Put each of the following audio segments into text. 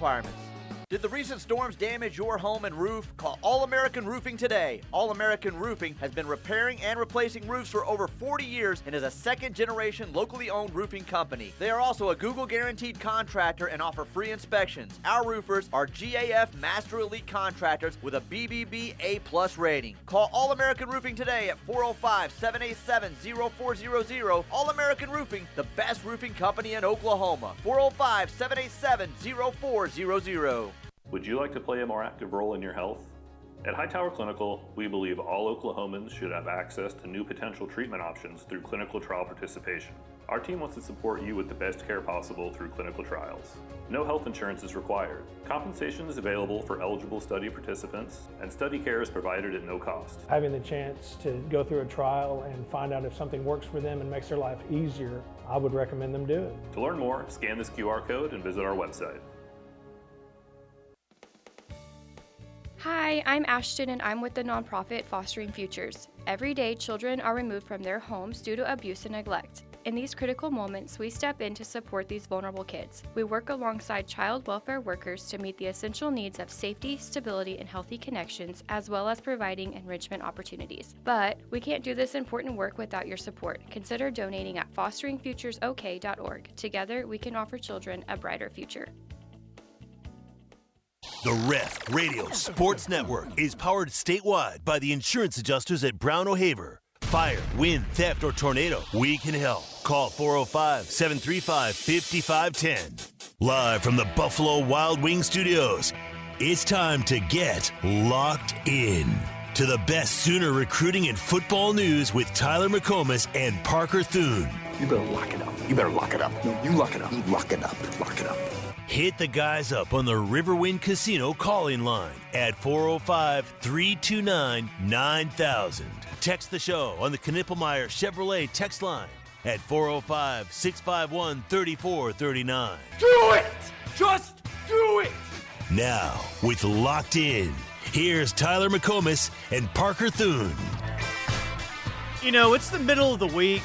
requirements. Did the recent storms damage your home and roof? Call All-American Roofing today. All-American Roofing has been repairing and replacing roofs for over 40 years and is a second-generation locally owned roofing company. They are also a Google-guaranteed contractor and offer free inspections. Our roofers are GAF Master Elite contractors with a BBB A+ rating. Call All-American Roofing today at 405-787-0400. All-American Roofing, the best roofing company in Oklahoma. 405-787-0400. Would you like to play a more active role in your health? At Hightower Clinical, we believe all Oklahomans should have access to new potential treatment options through clinical trial participation. Our team wants to support you with the best care possible through clinical trials. No health insurance is required. Compensation is available for eligible study participants, and study care is provided at no cost. Having the chance to go through a trial and find out if something works for them and makes their life easier, I would recommend them do it. To learn more, scan this QR code and visit our website. Hi, I'm Ashton and I'm with the nonprofit Fostering Futures. Every day, children are removed from their homes due to abuse and neglect. In these critical moments, we step in to support these vulnerable kids. We work alongside child welfare workers to meet the essential needs of safety, stability, and healthy connections, as well as providing enrichment opportunities. But we can't do this important work without your support. Consider donating at fosteringfuturesok.org. Together, we can offer children a brighter future. The Ref Radio Sports Network is powered statewide by the insurance adjusters at Brown O'Haver. Fire, wind, theft, or tornado, we can help. Call 405-735-5510. Live from the Buffalo Wild Wings Studios, it's time to get locked in to the best Sooner recruiting and football news with Tyler McComas and Parker Thune. You better lock it up. You better lock it up. No, you lock it up. You lock it up. Lock it up. Hit the guys up on the Riverwind Casino calling line at 405-329-9000. Text the show on the Knippelmeyer Chevrolet text line at 405-651-3439. Do it! Just do it! Now, with Locked In, here's Tyler McComas and Parker Thune. You know, it's the middle of the week.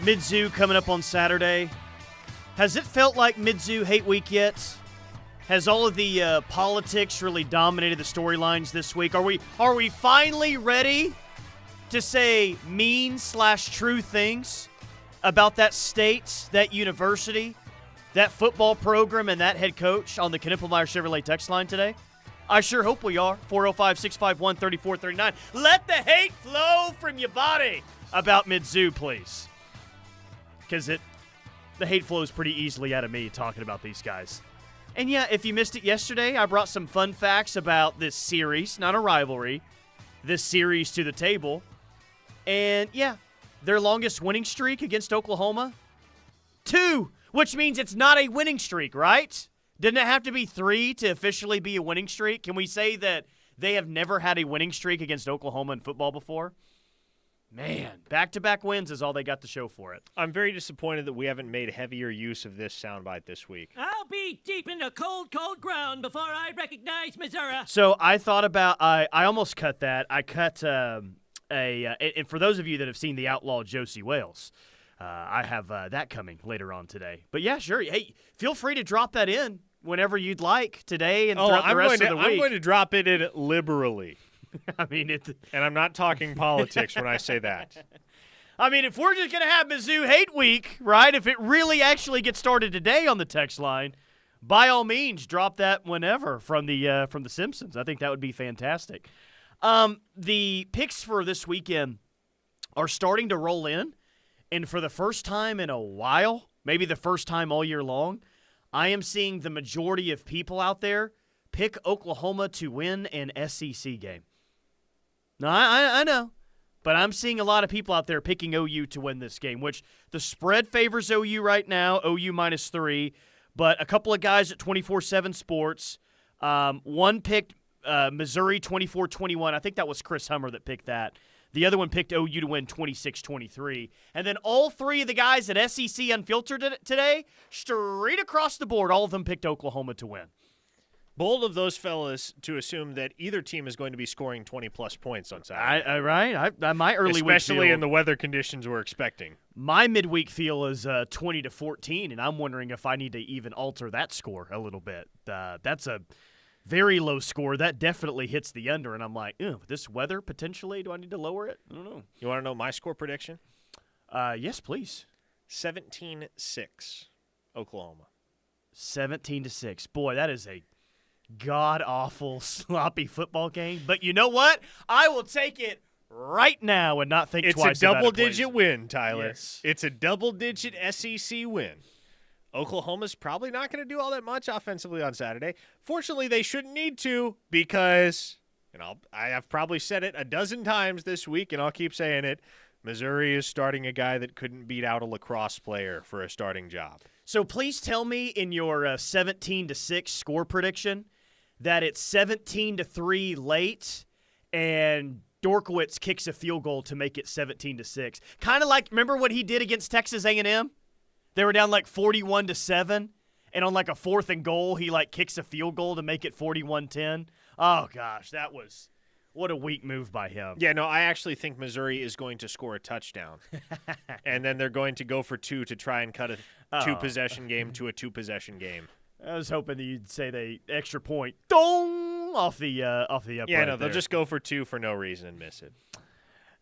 Mizzou coming up on Saturday. Has it felt like Mizzou Hate Week yet? Has all of the politics really dominated the storylines this week? Are we finally ready to say mean/true things about that state, that university, that football program, and that head coach on the Knippelmeyer Chevrolet text line today? I sure hope we are. 405-651-3439. Let the hate flow from your body about Mizzou, please. Because the hate flows pretty easily out of me talking about these guys. And yeah, if you missed it yesterday, I brought some fun facts about this series, not a rivalry, this series to the table. And yeah, their longest winning streak against Oklahoma, 2, which means it's not a winning streak, right? Didn't it have to be 3 to officially be a winning streak? Can we say that they have never had a winning streak against Oklahoma in football before? Man, back-to-back wins is all they got to show for it. I'm very disappointed that we haven't made heavier use of this soundbite this week. I'll be deep in the cold, cold ground before I recognize Missouri. So I thought about, I almost cut that. I cut and for those of you that have seen The Outlaw Josie Wales, I have that coming later on today. But yeah, sure. Hey, feel free to drop that in whenever you'd like today and throughout the rest of the week. I'm going to drop it in liberally. I mean, and I'm not talking politics when I say that. I mean, if we're just going to have Mizzou Hate Week, right, if it really actually gets started today on the text line, by all means, drop that whenever from the Simpsons. I think that would be fantastic. The picks for this weekend are starting to roll in, and for the first time in a while, maybe the first time all year long, I am seeing the majority of people out there pick Oklahoma to win an SEC game. No, I know, but I'm seeing a lot of people out there picking OU to win this game, which the spread favors OU right now, OU -3, but a couple of guys at 24/7 Sports, one picked Missouri 24-21. I think that was Chris Hummer that picked that. The other one picked OU to win 26-23. And then all three of the guys at SEC Unfiltered today, straight across the board, all of them picked Oklahoma to win. Bold of those fellas to assume that either team is going to be scoring 20-plus points on Saturday. My early week especially feel, in the weather conditions we're expecting. My midweek feel is 20-14, and I'm wondering if I need to even alter that score a little bit. That's a very low score. That definitely hits the under, and I'm like, this weather potentially, do I need to lower it? I don't know. You want to know my score prediction? Yes, please. 17-6, Oklahoma. 17-6. Boy, that is a god-awful, sloppy football game. But you know what? I will take it right now and not think twice about it. It's a double-digit win, Tyler. Yes. It's a double-digit SEC win. Oklahoma's probably not going to do all that much offensively on Saturday. Fortunately, they shouldn't need to because, I have probably said it a dozen times this week, and I'll keep saying it, Missouri is starting a guy that couldn't beat out a lacrosse player for a starting job. So please tell me in your 17-6 score prediction that it's 17-3 late and Dorkowitz kicks a field goal to make it 17-6. Kind of like, remember what he did against Texas A&M? They were down like 41-7, and on like a 4th and goal, he like kicks a field goal to make it 41-10. Oh gosh, what a weak move by him. Yeah, no, I actually think Missouri is going to score a touchdown. And then they're going to go for 2 to try and cut a 2-possession game to a 2-possession game. I was hoping that you'd say the extra point dong off the upright. Yeah, no, they'll there. just go for 2 for no reason and miss it.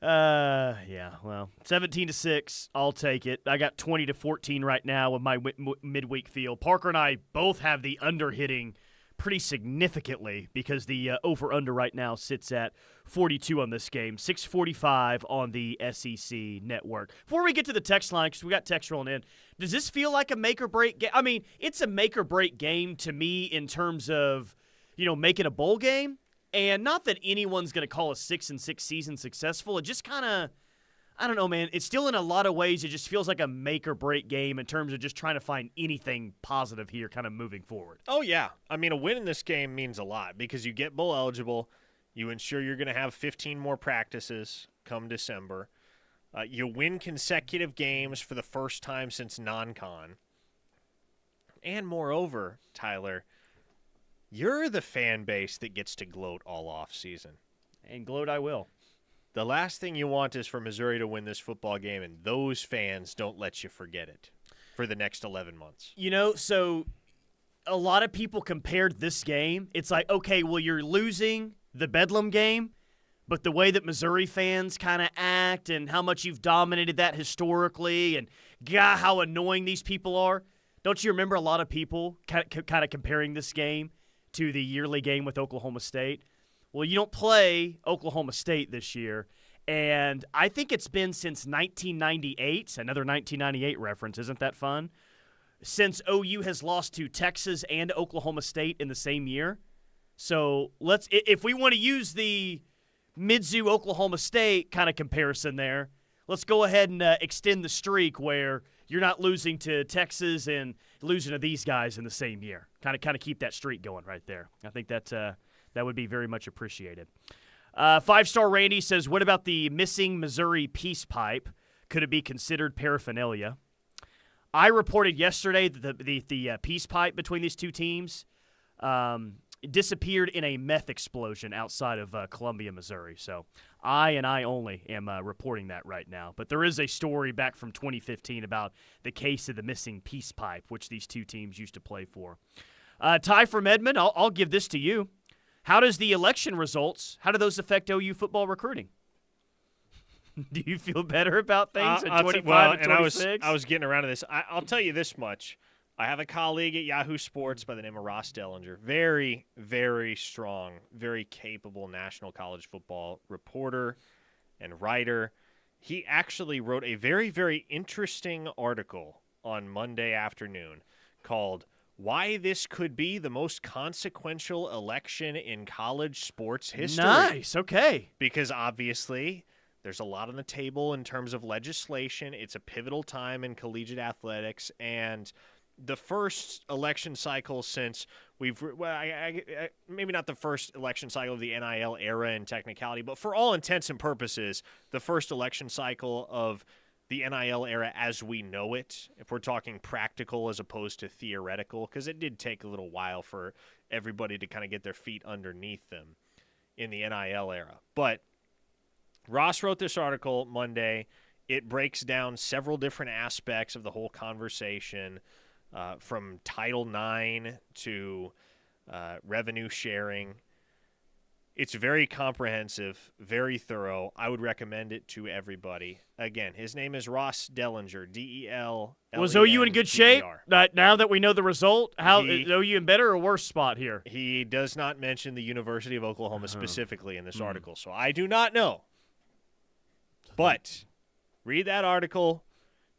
Yeah, well, 17-6, I'll take it. I got 20-14 right now with my midweek feel. Parker and I both have the under hitting pretty significantly because the over-under right now sits at 42 on this game, 6:45 on the SEC network. Before we get to the text line, because we got text rolling in, does this feel like a make-or-break game? I mean, it's a make-or-break game to me in terms of, making a bowl game. And not that anyone's going to call a 6-6 season successful. It just kind of, I don't know, man. It's still in a lot of ways, it just feels like a make-or-break game in terms of just trying to find anything positive here kind of moving forward. Oh, yeah. I mean, a win in this game means a lot because you get bowl eligible. You ensure you're going to have 15 more practices come December. You win consecutive games for the first time since non-con. And moreover, Tyler, you're the fan base that gets to gloat all off season. And gloat I will. The last thing you want is for Missouri to win this football game, and those fans don't let you forget it for the next 11 months. So a lot of people compared this game. It's like, okay, well, you're losing the Bedlam game, but the way that Missouri fans kind of act and how much you've dominated that historically and, God, how annoying these people are. Don't you remember a lot of people kind of comparing this game to the yearly game with Oklahoma State? Well, you don't play Oklahoma State this year, and I think it's been since 1998, another 1998 reference, isn't that fun? Since OU has lost to Texas and Oklahoma State in the same year. So if we want to use the Mizzou Oklahoma State kind of comparison there, let's go ahead and extend the streak where you're not losing to Texas and losing to these guys in the same year. Kind of keep that streak going right there. I think that would be very much appreciated. 5-star Randy says, what about the missing Missouri peace pipe? Could it be considered paraphernalia? I reported yesterday that the peace pipe between these two teams disappeared in a meth explosion outside of Columbia, Missouri. So I only am reporting that right now. But there is a story back from 2015 about the case of the missing peace pipe, which these two teams used to play for. Ty from Edmond, I'll give this to you. How does the election results, how do those affect OU football recruiting? Do you feel better about things at 25 and 26? I was getting around to this. I'll tell you this much. I have a colleague at Yahoo Sports by the name of Ross Dellinger. Very, very strong, very capable national college football reporter and writer. He actually wrote a very, very interesting article on Monday afternoon called Why This Could Be the Most Consequential Election in College Sports History. Nice, okay. Because obviously there's a lot on the table in terms of legislation. It's a pivotal time in collegiate athletics, and the first election cycle since maybe not the first election cycle of the NIL era in technicality, but for all intents and purposes, the first election cycle of the NIL era as we know it, if we're talking practical as opposed to theoretical, because it did take a little while for everybody to kind of get their feet underneath them in the NIL era. But Ross wrote this article Monday. It breaks down several different aspects of the whole conversation, from Title IX to revenue sharing. It's very comprehensive, very thorough. I would recommend it to everybody. Again, his name is Ross Dellinger, D-E-L. Was OU in good shape? Now that we know the result, is OU in better or worse spot here? He does not mention the University of Oklahoma specifically in this article, so I do not know. But read that article,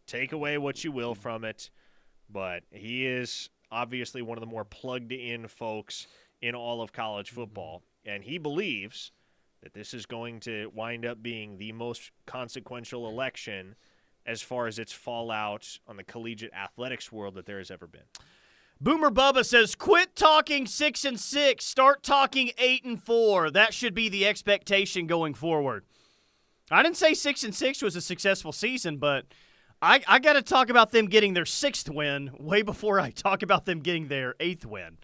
take away what you will from it. But he is obviously one of the more plugged-in folks in all of college football. And he believes that this is going to wind up being the most consequential election as far as its fallout on the collegiate athletics world that there has ever been. Boomer Bubba says, quit talking 6-6, start talking 8-4. That should be the expectation going forward. I didn't say 6-6 was a successful season, but I got to talk about them getting their 6th win way before I talk about them getting their 8th win.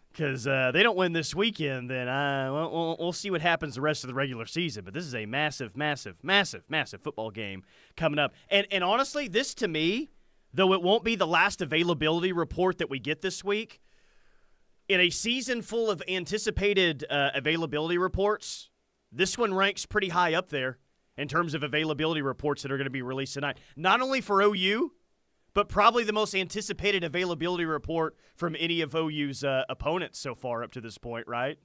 Because they don't win this weekend, then we'll see what happens the rest of the regular season. But this is a massive, massive, massive, massive football game coming up. And honestly, this to me, though it won't be the last availability report that we get this week, in a season full of anticipated availability reports, this one ranks pretty high up there in terms of availability reports that are going to be released tonight. Not only for OU, but probably the most anticipated availability report from any of OU's opponents so far up to this point, right?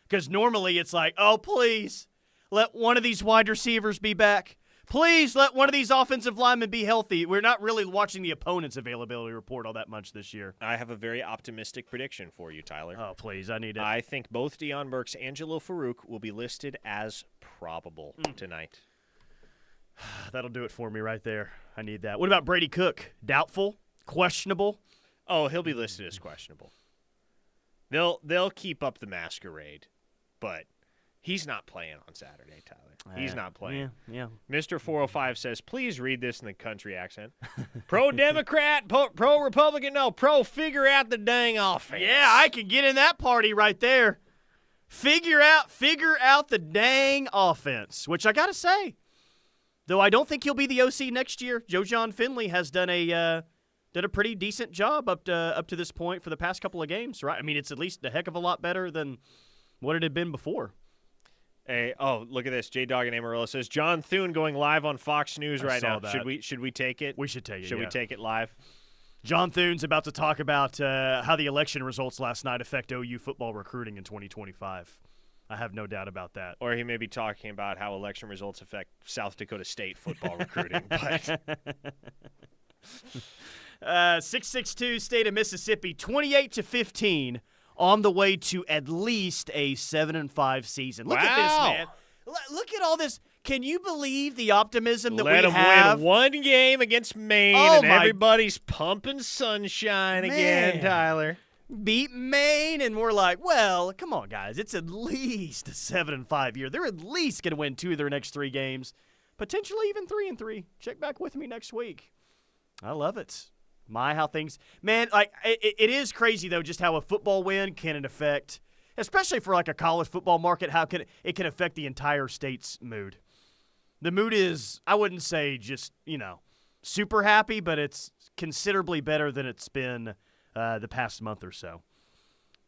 Because normally it's like, oh, please, let one of these wide receivers be back. Please let one of these offensive linemen be healthy. We're not really watching the opponent's availability report all that much this year. I have a very optimistic prediction for you, Tyler. Oh, please, I need it. I think both Deion Burks and Jalil Farouk will be listed as probable tonight. That'll do it for me right there. I need that. What about Brady Cook? Doubtful? Questionable? Oh, he'll be listed as questionable. They'll keep up the masquerade, but he's not playing on Saturday, Tyler. He's not playing. Yeah. Mr. 405 says, please read this in the country accent. Pro-Democrat, pro-Republican, no, pro-figure out the dang offense. Yeah, I can get in that party right there. Figure out the dang offense, which I got to say, though I don't think he'll be the OC next year. Joe John Finley has done a pretty decent job up to this point for the past couple of games, right? I mean, it's at least a heck of a lot better than what it had been before. Hey, oh, look at this. J-Dog and Amarillo says, John Thune going live on Fox News right now. That. Should we take it? We should take it, Should we take it live? John Thune's about to talk about how the election results last night affect OU football recruiting in 2025. I have no doubt about that. Or he may be talking about how election results affect South Dakota State football recruiting. But 662 State of Mississippi, 28-15, on the way to at least a 7-5 season. Look at this, man. Look at all this. Can you believe the optimism that we have? Let them win one game against Maine, and everybody's pumping sunshine again, Tyler. Beat Maine, and we're like, well, come on, guys. It's at least a 7-5 year. They're at least going to win 2 of their next 3 games, potentially even 3-3. Check back with me next week. I love it. How things, man. Like it is crazy though, just how a football win can affect, especially for like a college football market. How can it can affect the entire state's mood? The mood is, I wouldn't say just super happy, but it's considerably better than it's been the past month or so.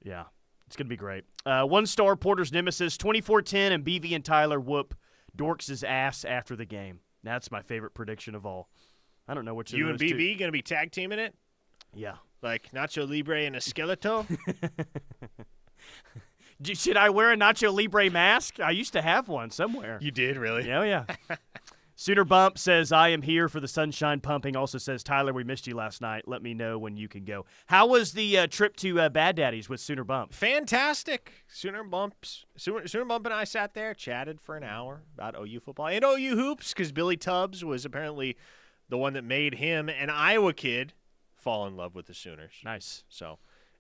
Yeah, it's gonna be great. 1-star Porter's nemesis, 24-10, and BV and Tyler whoop Dorks' ass after the game. That's my favorite prediction of all. I don't know which of you those and BV two. going to be tag teaming it? Yeah. Like Nacho Libre and a Skeleto? Should I wear a Nacho Libre mask? I used to have one somewhere. You did, really? Yeah. Sooner Bump says, I am here for the sunshine pumping. Also says, Tyler, we missed you last night. Let me know when you can go. How was the trip to Bad Daddy's with Sooner Bump? Fantastic. Sooner Bump and I sat there, chatted for an hour about OU football and OU hoops, because Billy Tubbs was apparently the one that made him, an Iowa kid, fall in love with the Sooners. Nice.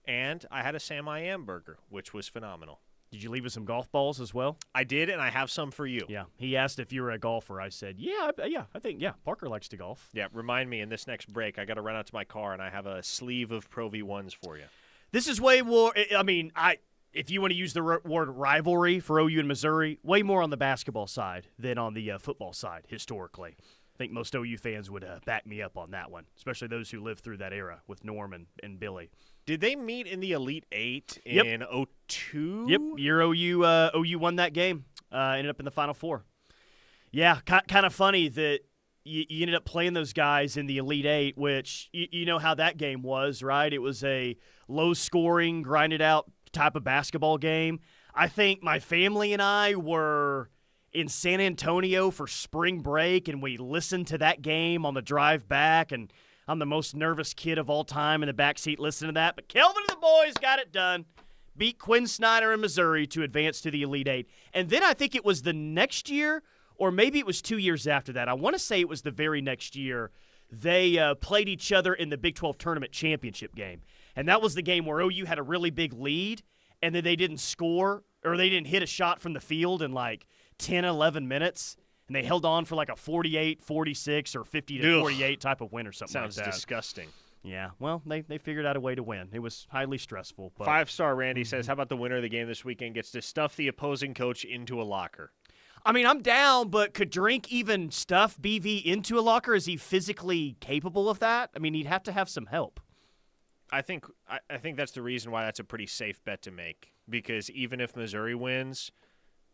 And I had a Sam I Am burger, which was phenomenal. Did you leave us some golf balls as well? I did, and I have some for you. Yeah. He asked if you were a golfer. I said, I think Parker likes to golf. Yeah, remind me in this next break, I got to run out to my car, and I have a sleeve of Pro V1s for you. This is way more, if you want to use the word rivalry for OU and Missouri, way more on the basketball side than on the football side, historically. I think most OU fans would back me up on that one, especially those who lived through that era with Norm and Billy. Did they meet in the Elite Eight in 02? Yep, year OU won that game, ended up in the Final Four. Yeah, kind of funny that you ended up playing those guys in the Elite Eight, which you know how that game was, right? It was a low-scoring, grinded-out type of basketball game. I think my family and I were in San Antonio for spring break, and we listened to that game on the drive back, and I'm the most nervous kid of all time in the backseat listening to that. But Kelvin and the boys got it done. Beat Quinn Snyder in Missouri to advance to the Elite Eight. And then I think it was the next year, or maybe it was 2 years after that. I want to say it was the very next year. They played each other in the Big 12 Tournament Championship game. And that was the game where OU had a really big lead, and then they didn't score, or they didn't hit a shot from the field in like 10, 11 minutes. And they held on for like a 48, 46, or 50 to 48 type of win or something like that. Sounds disgusting. Yeah, well, they figured out a way to win. It was highly stressful. But 5-star Randy says, how about the winner of the game this weekend gets to stuff the opposing coach into a locker? I mean, I'm down, but could Drink even stuff BV into a locker? Is he physically capable of that? I mean, he'd have to have some help. I think that's the reason why that's a pretty safe bet to make, because even if Missouri wins,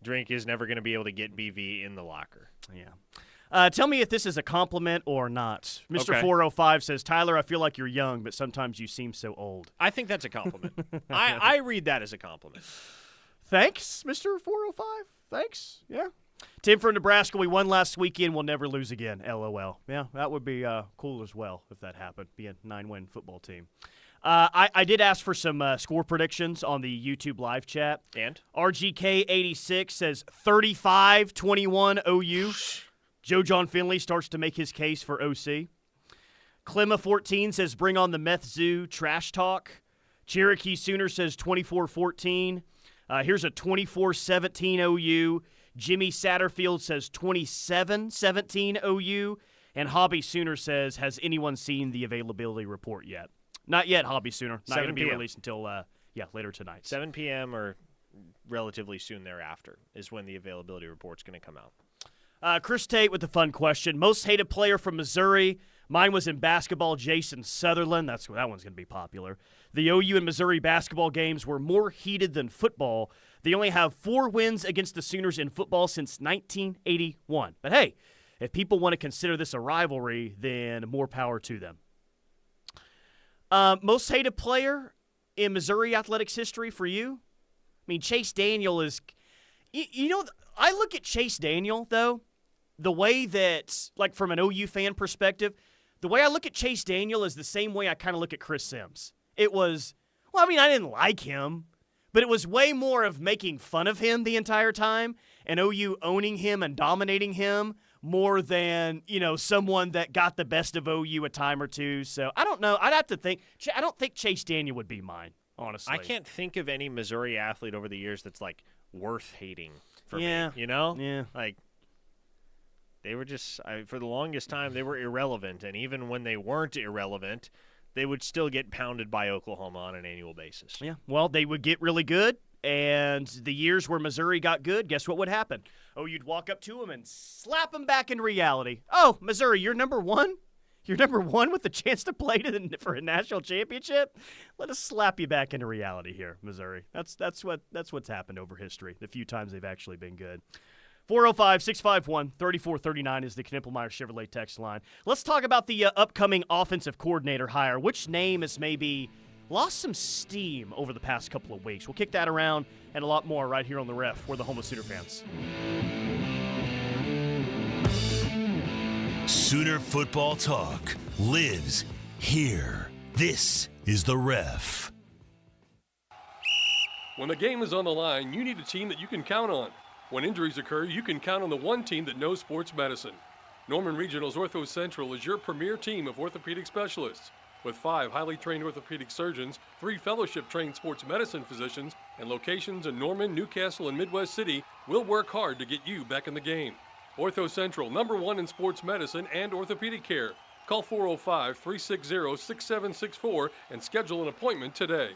Drink is never going to be able to get BV in the locker. Yeah. Tell me if this is a compliment or not. Mr. Okay. 405 says, Tyler, I feel like you're young, but sometimes you seem so old. I think that's a compliment. I read that as a compliment. Thanks, Mr. 405. Thanks. Yeah. Tim from Nebraska, we won last weekend. We'll never lose again. LOL. Yeah, that would be cool as well if that happened. Be a 9-win football team. I did ask for some score predictions on the YouTube live chat. And? RGK86 says 35-21 OU. Joe John Finley starts to make his case for OC. Clemma14 says bring on the meth zoo trash talk. Cherokee Sooner says 24-14. Here's a 24-17 OU. Jimmy Satterfield says 27-17 OU. And Hobby Sooner says, has anyone seen the availability report yet? Not yet, Hobby Sooner. Not going to be released until later tonight. 7 p.m. or relatively soon thereafter is when the availability report's going to come out. Chris Tate with the fun question. Most hated player from Missouri. Mine was in basketball, Jason Sutherland. That one's going to be popular. The OU and Missouri basketball games were more heated than football. They only have 4 wins against the Sooners in football since 1981. But hey, if people want to consider this a rivalry, then more power to them. Most hated player in Missouri athletics history for you? I mean, Chase Daniel is – I look at Chase Daniel, though, the way that, like from an OU fan perspective, the way I look at Chase Daniel is the same way I kind of look at Chris Sims. It was – I didn't like him, but it was way more of making fun of him the entire time and OU owning him and dominating him more than, someone that got the best of OU a time or two. So, I don't know. I'd have to think. I don't think Chase Daniel would be mine, honestly. I can't think of any Missouri athlete over the years that's, worth hating for me. Yeah. Yeah. They were just for the longest time, they were irrelevant. And even when they weren't irrelevant, they would still get pounded by Oklahoma on an annual basis. Yeah. Well, they would get really good. And the years where Missouri got good, guess what would happen? Oh, you'd walk up to them and slap them back into reality. Oh, Missouri, you're number one? You're number one with the chance to play for a national championship? Let us slap you back into reality here, Missouri. That's what's happened over history, the few times they've actually been good. 405-651-3439 is the Knippelmeyer Chevrolet text line. Let's talk about the upcoming offensive coordinator hire. Which name has maybe lost some steam over the past couple of weeks? We'll kick that around and a lot more right here on The Ref. We're the home of Sooner fans. Sooner football talk lives here. This is The Ref. When the game is on the line, you need a team that you can count on. When injuries occur, you can count on the one team that knows sports medicine. Norman Regional's Ortho Central is your premier team of orthopedic specialists. With 5 highly trained orthopedic surgeons, 3 fellowship-trained sports medicine physicians, and locations in Norman, Newcastle, and Midwest City, we'll work hard to get you back in the game. Ortho Central, #1 in sports medicine and orthopedic care. Call 405-360-6764 and schedule an appointment today.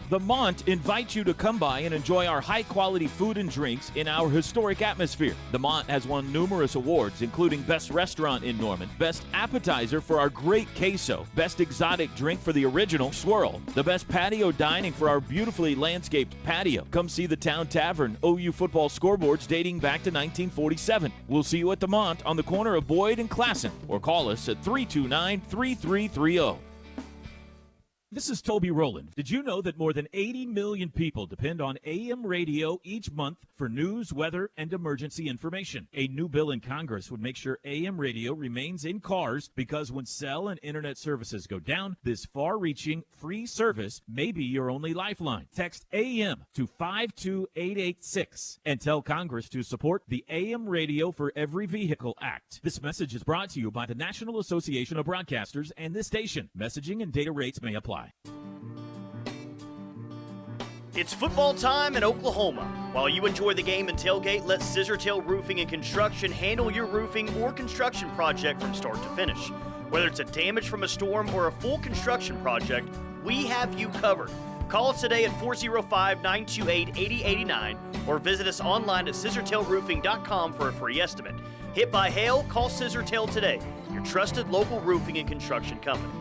The Mont invites you to come by and enjoy our high-quality food and drinks in our historic atmosphere. The Mont has won numerous awards, including Best Restaurant in Norman, Best Appetizer for our great queso, Best Exotic Drink for the original swirl, the Best Patio Dining for our beautifully landscaped patio. Come see the Town Tavern OU football scoreboards dating back to 1947. We'll see you at the Mont on the corner of Boyd and Classen, or call us at 329-3330. This is Toby Rowland. Did you know that more than 80 million people depend on AM radio each month for news, weather, and emergency information? A new bill in Congress would make sure AM radio remains in cars because when cell and internet services go down, this far-reaching free service may be your only lifeline. Text AM to 52886 and tell Congress to support the AM Radio for Every Vehicle Act. This message is brought to you by the National Association of Broadcasters and this station. Messaging and data rates may apply. It's football time in Oklahoma. While you enjoy the game and tailgate, let Scissortail Roofing and Construction handle your roofing or construction project from start to finish. Whether it's a damage from a storm or a full construction project, we have you covered. Call us today at 405-928-8089 or visit us online at scissortailroofing.com for a free estimate. Hit by hail? Call Scissortail today, your trusted local roofing and construction company.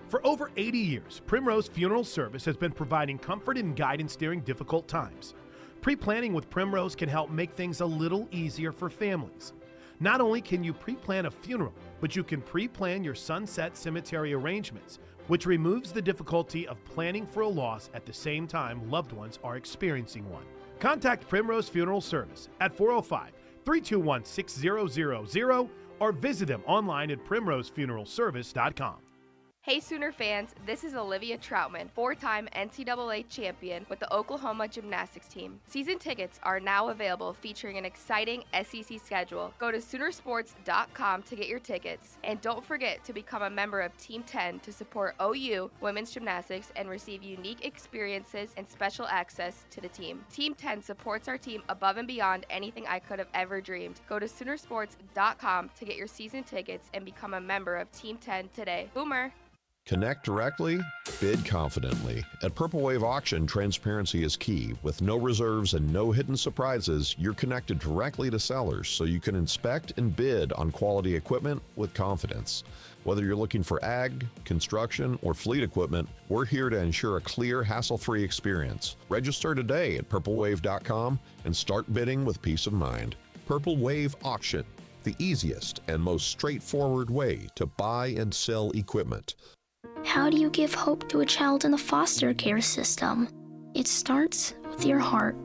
For over 80 years, Primrose Funeral Service has been providing comfort and guidance during difficult times. Pre-planning with Primrose can help make things a little easier for families. Not only can you pre-plan a funeral, but you can pre-plan your sunset cemetery arrangements, which removes the difficulty of planning for a loss at the same time loved ones are experiencing one. Contact Primrose Funeral Service at 405-321-6000 or visit them online at primrosefuneralservice.com. Hey Sooner fans, this is Olivia Troutman, 4-time NCAA champion with the Oklahoma gymnastics team. Season tickets are now available featuring an exciting SEC schedule. Go to Soonersports.com to get your tickets. And don't forget to become a member of Team 10 to support OU women's gymnastics and receive unique experiences and special access to the team. Team 10 supports our team above and beyond anything I could have ever dreamed. Go to Soonersports.com to get your season tickets and become a member of Team 10 today. Boomer! Connect directly, bid confidently. At Purple Wave Auction, transparency is key. With no reserves and no hidden surprises, you're connected directly to sellers so you can inspect and bid on quality equipment with confidence. Whether you're looking for ag, construction, or fleet equipment, we're here to ensure a clear, hassle-free experience. Register today at purplewave.com and start bidding with peace of mind. Purple Wave Auction, the easiest and most straightforward way to buy and sell equipment. How do you give hope to a child in the foster care system? It starts with your heart.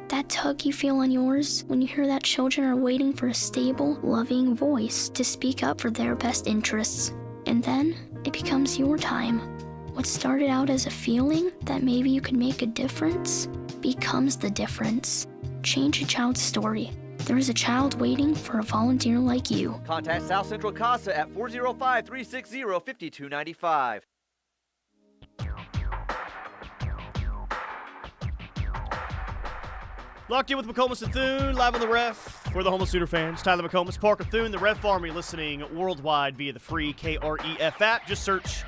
That tug you feel on yours when you hear that children are waiting for a stable, loving voice to speak up for their best interests. And then it becomes your time. What started out as a feeling that maybe you could make a difference becomes the difference. Change a child's story. There is a child waiting for a volunteer like you. Contact South Central CASA at 405-360-5295. Locked in with McComas and Thune, live on the Ref for the Homeless Sooner fans. Tyler McComas, Parker Thune, the Ref Army, listening worldwide via the free KREF app. Just search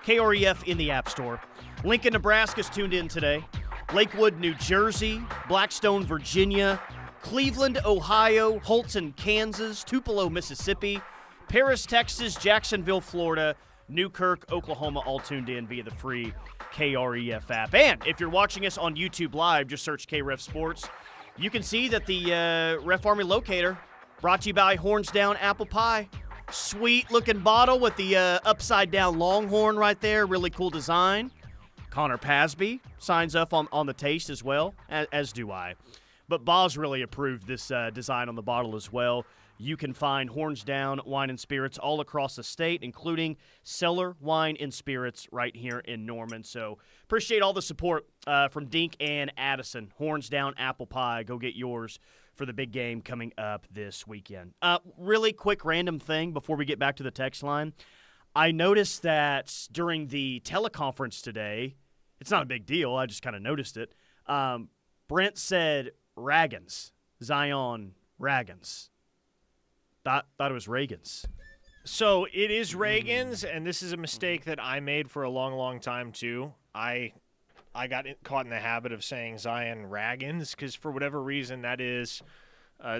KREF in the App Store. Lincoln, Nebraska's tuned in today. Lakewood, New Jersey. Blackstone, Virginia. Cleveland, Ohio. Holton, Kansas. Tupelo, Mississippi. Paris, Texas. Jacksonville, Florida. Newkirk, Oklahoma, all tuned in via the free KREF app. And if you're watching us on YouTube Live, just search KREF Sports. You can see that the Ref Army locator, brought to you by Horns Down Apple Pie. Sweet-looking bottle with the upside-down longhorn right there. Really cool design. Connor Pasby signs up on the taste as well, as do I. But Boz really approved this design on the bottle as well. You can find Horns Down Wine and Spirits all across the state, including Cellar Wine and Spirits right here in Norman. So appreciate all the support from Dink and Addison. Horns Down Apple Pie. Go get yours for the big game coming up this weekend. Really quick random thing before we get back to the text line. I noticed that during the teleconference today, it's not a big deal, I just kind of noticed it, Brent said Raggins, Zion Raggins. Thought it was Reagan's. So it is Reagan's, and this is a mistake that I made for a long, long time too. I got caught in the habit of saying Zion Raggins because for whatever reason that is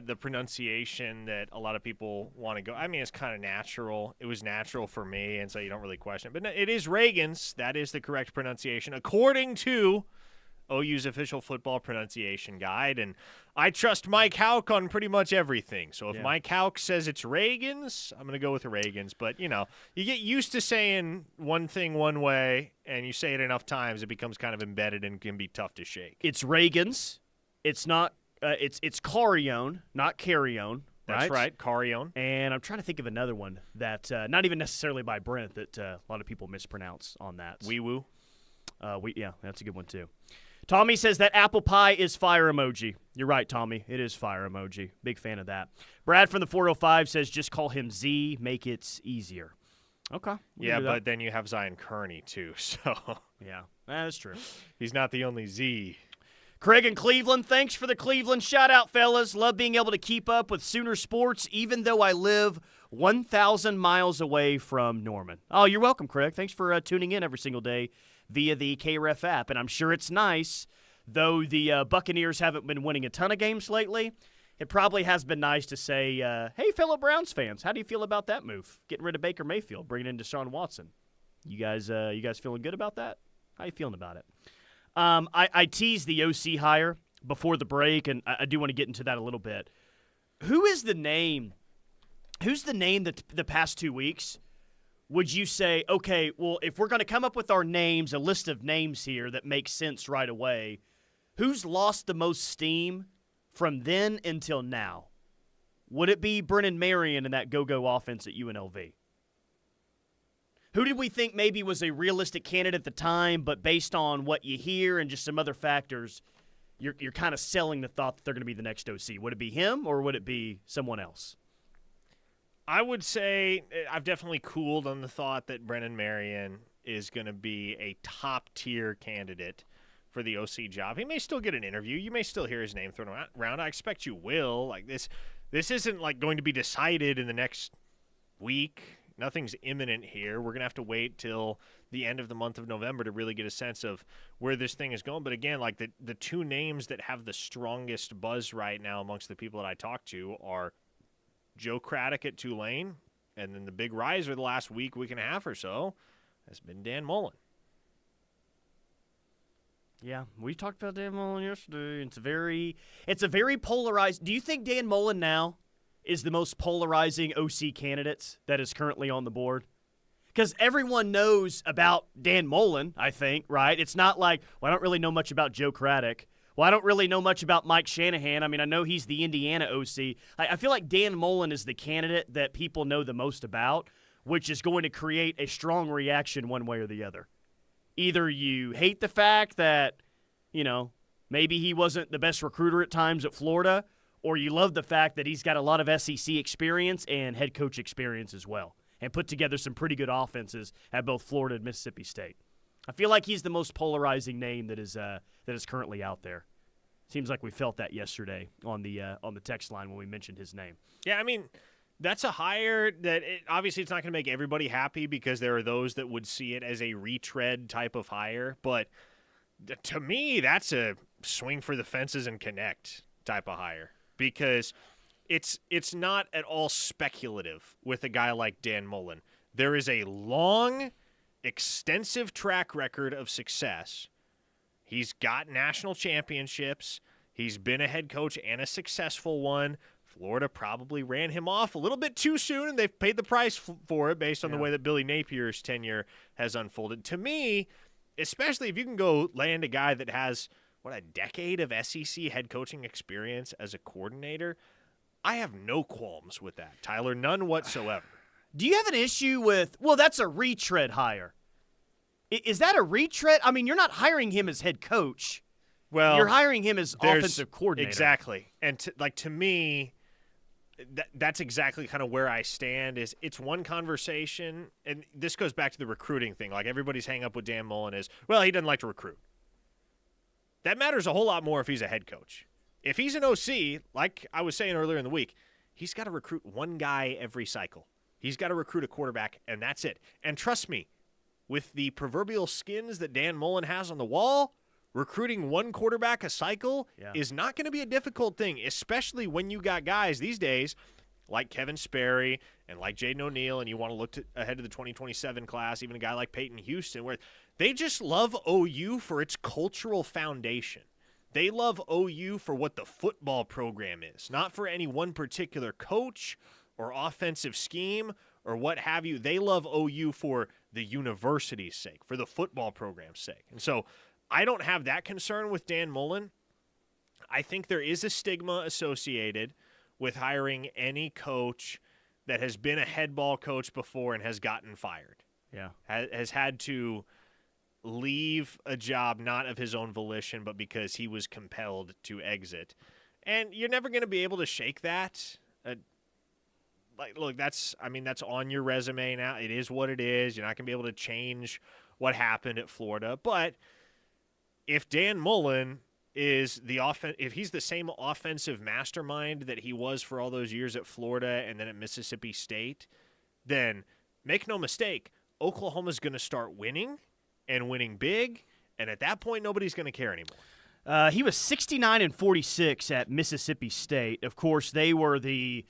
the pronunciation that a lot of people want to go. I mean, it's kind of natural. It was natural for me, and so you don't really question it. But no, it is Reagan's. That is the correct pronunciation according to OU's official football pronunciation guide, and I trust Mike Houck on pretty much everything. So if Mike Houck says it's Reagan's, I'm going to go with Reagan's. But, you get used to saying one thing one way, and you say it enough times, it becomes kind of embedded and can be tough to shake. It's Reagan's. It's not. It's Carrion, not Carrion. That's right, Carrion. And I'm trying to think of another one that not even necessarily by Brent that a lot of people mispronounce on that. Wee woo. Yeah, that's a good one too. Tommy says that apple pie is fire emoji. You're right, Tommy. It is fire emoji. Big fan of that. Brad from the 405 says just call him Z, make it easier. Okay. Yeah, but then you have Zion Kearney too, so. Yeah, that's true. He's not the only Z. Craig in Cleveland, thanks for the Cleveland shout-out, fellas. Love being able to keep up with Sooner sports even though I live 1,000 miles away from Norman. Oh, you're welcome, Craig. Thanks for tuning in every single day via the KREF app, and I'm sure it's nice, though the Buccaneers haven't been winning a ton of games lately. It probably has been nice to say, hey, fellow Browns fans, how do you feel about that move? Getting rid of Baker Mayfield, bringing in Deshaun Watson. You guys feeling good about that? How you feeling about it? I teased the OC hire before the break, and I do want to get into that a little bit. Who's the name that the past 2 weeks would you say, okay, well, if we're going to come up with our names, a list of names here that makes sense right away, who's lost the most steam from then until now? Would it be Brennan Marion and that go-go offense at UNLV? Who did we think maybe was a realistic candidate at the time, but based on what you hear and just some other factors, you're kind of selling the thought that they're going to be the next OC? Would it be him or would it be someone else? I would say I've definitely cooled on the thought that Brennan Marion is going to be a top-tier candidate for the OC job. He may still get an interview. You may still hear his name thrown around. I expect you will. Like this isn't like going to be decided in the next week. Nothing's imminent here. We're going to have to wait till the end of the month of November to really get a sense of where this thing is going. But again, like the two names that have the strongest buzz right now amongst the people that I talk to are Joe Craddock at Tulane, and then the big riser the last week and a half or so has been Dan Mullen. Yeah, we talked about Dan Mullen yesterday. It's a very polarized. Do you think Dan Mullen now is the most polarizing OC candidate that is currently on the board? Because everyone knows about Dan Mullen, I think, right? It's not like, well, I don't really know much about Joe Craddock. Well, I don't really know much about Mike Shanahan. I mean, I know he's the Indiana OC. I feel like Dan Mullen is the candidate that people know the most about, which is going to create a strong reaction one way or the other. Either you hate the fact that, maybe he wasn't the best recruiter at times at Florida, or you love the fact that he's got a lot of SEC experience and head coach experience as well, and put together some pretty good offenses at both Florida and Mississippi State. I feel like he's the most polarizing name that is currently out there. Seems like we felt that yesterday on the text line when we mentioned his name. Yeah, I mean, that's a hire that obviously it's not going to make everybody happy because there are those that would see it as a retread type of hire. But to me, that's a swing for the fences and connect type of hire because it's not at all speculative with a guy like Dan Mullen. There is a long, extensive track record of success. He's got national championships. He's been a head coach and a successful one. Florida probably ran him off a little bit too soon, and they've paid the price for it based on the way that Billy Napier's tenure has unfolded. To me, especially if you can go land a guy that has, a decade of SEC head coaching experience as a coordinator, I have no qualms with that, Tyler, none whatsoever. Do you have an issue with, that's a retread hire. Is that a retread? I mean, you're not hiring him as head coach. Well, you're hiring him as offensive coordinator. Exactly. And to me, that's exactly kind of where I stand. Is it's one conversation, and this goes back to the recruiting thing. Like everybody's hang up with Dan Mullen is, well, he doesn't like to recruit. That matters a whole lot more if he's a head coach. If he's an OC, like I was saying earlier in the week, he's got to recruit one guy every cycle. He's got to recruit a quarterback, and that's it. And trust me, with the proverbial skins that Dan Mullen has on the wall, recruiting one quarterback a cycle is not going to be a difficult thing, especially when you got guys these days like Kevin Sperry and like Jaden O'Neal, and you want to look ahead to the 2027 class, even a guy like Peyton Houston, where they just love OU for its cultural foundation. They love OU for what the football program is, not for any one particular coach or offensive scheme or what have you. They love OU for the university's sake, for the football program's sake. And so I don't have that concern with Dan Mullen. I think there is a stigma associated with hiring any coach that has been a head ball coach before and has gotten fired. Yeah. Has had to leave a job not of his own volition, but because he was compelled to exit. And you're never going to be able to shake that. Look, that's on your resume now. It is what it is. You're not going to be able to change what happened at Florida. But if Dan Mullen is if he's the same offensive mastermind that he was for all those years at Florida and then at Mississippi State, then make no mistake, Oklahoma's going to start winning and winning big, and at that point, nobody's going to care anymore. He was 69-46 at Mississippi State. Of course, they were the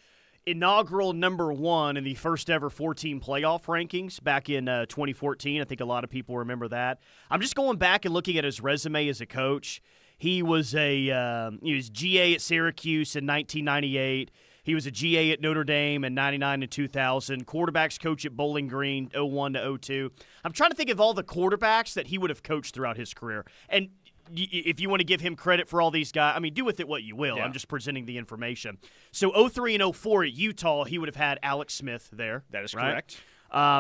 inaugural number one in the first ever 14 playoff rankings back in 2014. I think a lot of people remember that. I'm just going back and looking at his resume as a coach. He was he was GA at Syracuse in 1998. He was a GA at Notre Dame in 99 and 2000. Quarterbacks coach at Bowling Green 01 to 02. I'm trying to think of all the quarterbacks that he would have coached throughout his career. And if you want to give him credit for all these guys, I mean, do with it what you will. Yeah. I'm just presenting the information. So 03 and 04 at Utah, he would have had Alex Smith there. That is right? correct.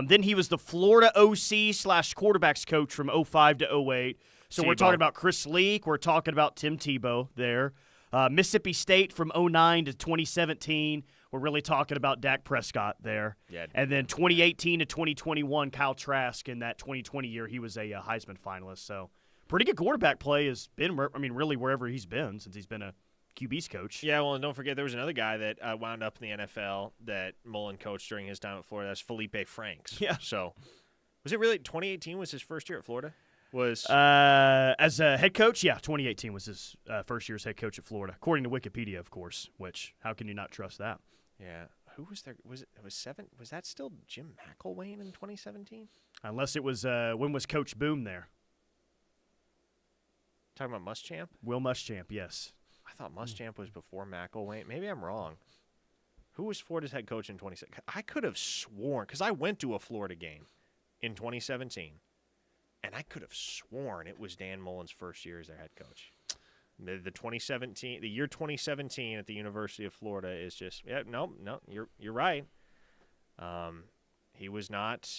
Then he was the Florida OC/quarterbacks coach from 05 to 08. So we're talking about Chris Leak. We're talking about Tim Tebow there. Mississippi State from 09 to 2017. We're really talking about Dak Prescott there. Yeah. And then 2018 to 2021, Kyle Trask. In that 2020 year, he was a Heisman finalist. So pretty good quarterback play has been, really wherever he's been since he's been a QB's coach. Yeah, well, and don't forget there was another guy that wound up in the NFL that Mullen coached during his time at Florida. That's Felipe Franks. Yeah. So was it really 2018 was his first year at Florida? As a head coach, yeah, 2018 was his first year as head coach at Florida, according to Wikipedia, of course. Which how can you not trust that? Yeah, who was there? Was that still Jim McElwain in 2017? Unless it was when was Coach Boom there? Talking about Muschamp? Will Muschamp, yes. I thought Muschamp was before McElwain. Maybe I'm wrong. Who was Florida's head coach in 2017? I could have sworn because I went to a Florida game in 2017. And I could have sworn it was Dan Mullen's first year as their head coach. The year 2017 at the University of Florida is just no, you're right. He was not.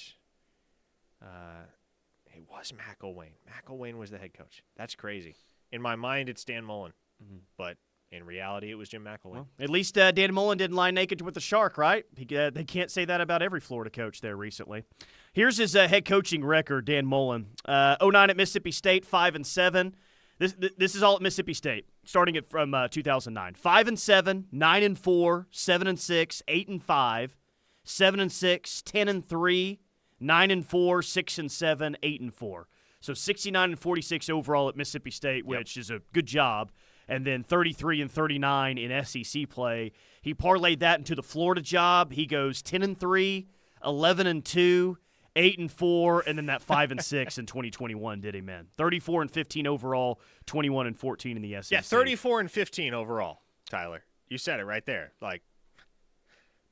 It was McElwain. McElwain was the head coach. That's crazy. In my mind, it's Dan Mullen, but in reality, it was Jim McElwain. Well, at least Dan Mullen didn't lie naked with the shark, right? They can't say that about every Florida coach there recently. Here's his head coaching record, Dan Mullen. 09 at Mississippi State, 5-7. This is all at Mississippi State, starting it from 2009. 5-7, 9-4, 7-6, 8-5, 7-6, 10-3, 9-4, 6-7, 8-4. So 69-46 overall at Mississippi State, which is a good job. And then 33-39 in SEC play. He parlayed that into the Florida job. He goes 10-3, 11-2, 8-4, and then that 5-6 in 2021 did him in. 34-15 overall, 21-14 in the SEC. Yeah, 34-15 overall, Tyler. You said it right there. Like,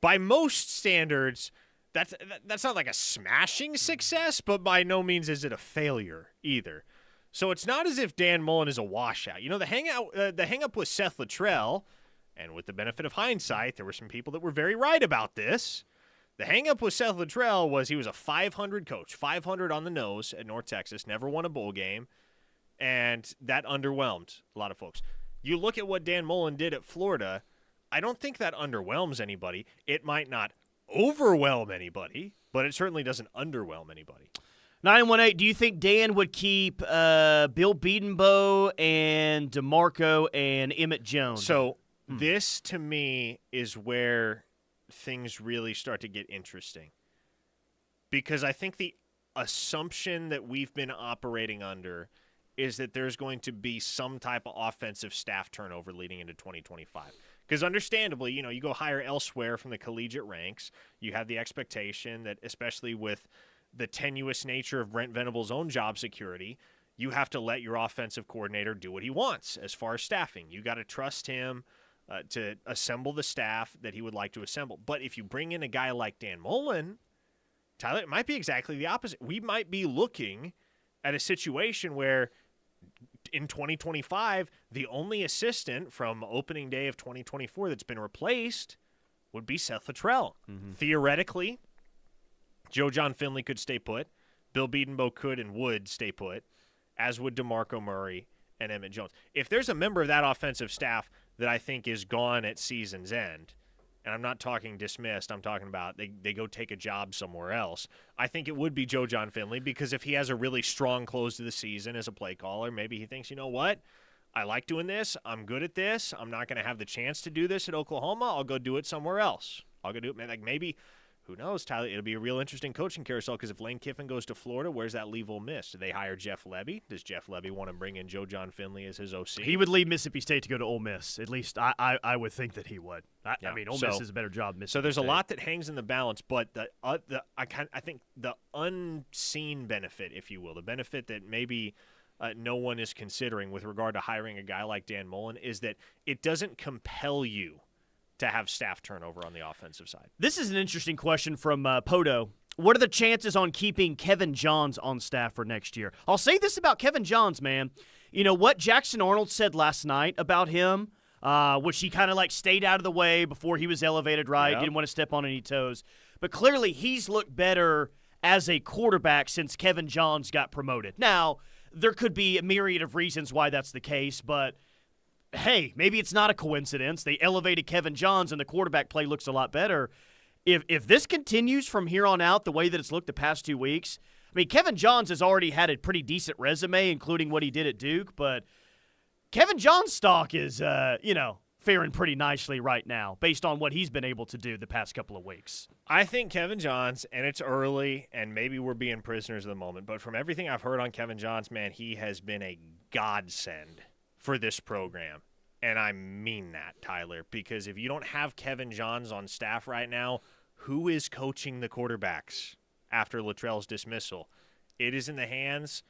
by most standards, that's not like a smashing success, but by no means is it a failure either. So it's not as if Dan Mullen is a washout. You know, the hang-up with Seth Luttrell, and with the benefit of hindsight, there were some people that were very right about this. The hang-up with Seth Luttrell was he was a 500 coach, 500 on the nose at North Texas, never won a bowl game, and that underwhelmed a lot of folks. You look at what Dan Mullen did at Florida, I don't think that underwhelms anybody. It might not overwhelm anybody, but it certainly doesn't underwhelm anybody. 918, do you think Dan would keep Bill Bedenbaugh and DeMarco and Emmett Jones? So this, to me, is where things really start to get interesting. Because I think the assumption that we've been operating under is that there's going to be some type of offensive staff turnover leading into 2025. Because understandably, you go hire elsewhere from the collegiate ranks. You have the expectation that, especially with the tenuous nature of Brent Venables' own job security, you have to let your offensive coordinator do what he wants as far as staffing. You got to trust him to assemble the staff that he would like to assemble. But if you bring in a guy like Dan Mullen, Tyler, it might be exactly the opposite. We might be looking at a situation where in 2025, the only assistant from opening day of 2024 that's been replaced would be Seth Luttrell. Theoretically, Joe John Finley could stay put. Bill Bedenbaugh could and would stay put, as would DeMarco Murray and Emmett Jones. If there's a member of that offensive staff that I think is gone at season's end, and I'm not talking dismissed, I'm talking about they go take a job somewhere else, I think it would be Joe John Finley, because if he has a really strong close to the season as a play caller, maybe he thinks, you know what, I like doing this, I'm good at this, I'm not going to have the chance to do this at Oklahoma, I'll go do it somewhere else. I'll go do it, like maybe, who knows, Tyler, it'll be a real interesting coaching carousel, because if Lane Kiffin goes to Florida, where's that leave Ole Miss? Do they hire Jeff Lebby? Does Jeff Lebby want to bring in Joe John Finley as his OC? He would leave Mississippi State to go to Ole Miss. At least I would think that he would. I mean, Ole Miss is a better job than Mississippi So there's State. a lot that hangs in the balance, but I think the unseen benefit, if you will, the benefit that maybe no one is considering with regard to hiring a guy like Dan Mullen, is that it doesn't compel you to have staff turnover on the offensive side. This is an interesting question from Poto. What are the chances on keeping Kevin Johns on staff for next year? I'll say this about Kevin Johns, man. You know what Jackson Arnold said last night about him, which he kind of like stayed out of the way before he was elevated, right? Yep. Didn't want to step on any toes. But clearly he's looked better as a quarterback since Kevin Johns got promoted. Now, there could be a myriad of reasons why that's the case, but hey, maybe it's not a coincidence. They elevated Kevin Johns and the quarterback play looks a lot better. If this continues from here on out the way that it's looked the past 2 weeks, I mean, Kevin Johns has already had a pretty decent resume, including what he did at Duke, but Kevin Johns' stock is, faring pretty nicely right now based on what he's been able to do the past couple of weeks. I think Kevin Johns, and it's early, and maybe we're being prisoners of the moment, but from everything I've heard on Kevin Johns, man, he has been a godsend for this program. And I mean that, Tyler, because if you don't have Kevin Johns on staff right now, who is coaching the quarterbacks after Luttrell's dismissal? It is in the hands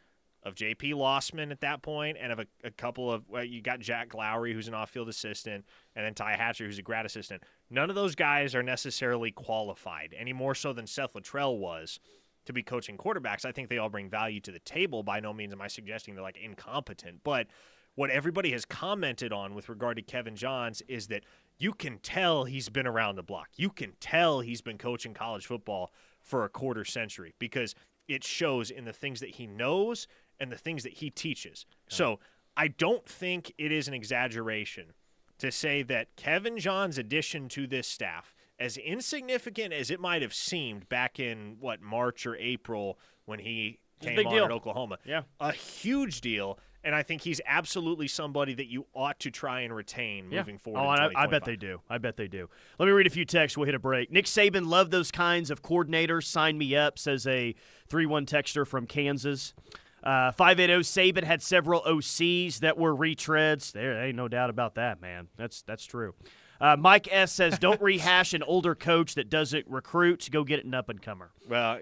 of J.P. Lossman at that point, and of a couple of you got Jack Lowry, who's an off-field assistant, and then Ty Hatcher, who's a grad assistant. None of those guys are necessarily qualified, any more so than Seth Luttrell was, to be coaching quarterbacks. I think they all bring value to the table. By no means am I suggesting they're like incompetent, but what everybody has commented on with regard to Kevin Johns is that you can tell he's been around the block. You can tell he's been coaching college football for a quarter century, because it shows in the things that he knows and the things that he teaches. Okay. So I don't think it is an exaggeration to say that Kevin Johns' addition to this staff, as insignificant as it might have seemed back in, March or April when he came on at Oklahoma, a huge deal. And I think he's absolutely somebody that you ought to try and retain moving forward. Oh, I bet they do. I bet they do. Let me read a few texts. We'll hit a break. Nick Saban loved those kinds of coordinators. Sign me up, says a 3-1 texter from Kansas. 580 Saban had several OCs that were retreads. There ain't no doubt about that, man. That's true. Mike S. says, don't rehash an older coach that doesn't recruit. Go get an up-and-comer. Well,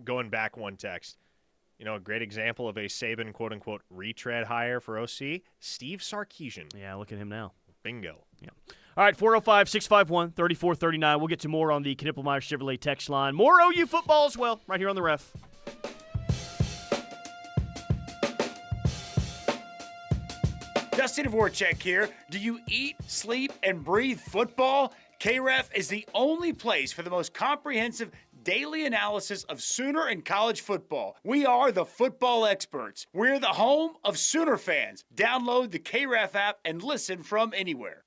going back one text. You know, a great example of a Saban, quote-unquote, retread hire for OC, Steve Sarkisian. Yeah, look at him now. Bingo. Yeah. All right, 405-651-3439. We'll get to more on the Knippelmeyer Chevrolet text line. More OU football as well, right here on The Ref. Dustin Voracek here. Do you eat, sleep, and breathe football? KREF is the only place for the most comprehensive daily analysis of Sooner and college football. We are the football experts. We're the home of Sooner fans. Download the KREF app and listen from anywhere.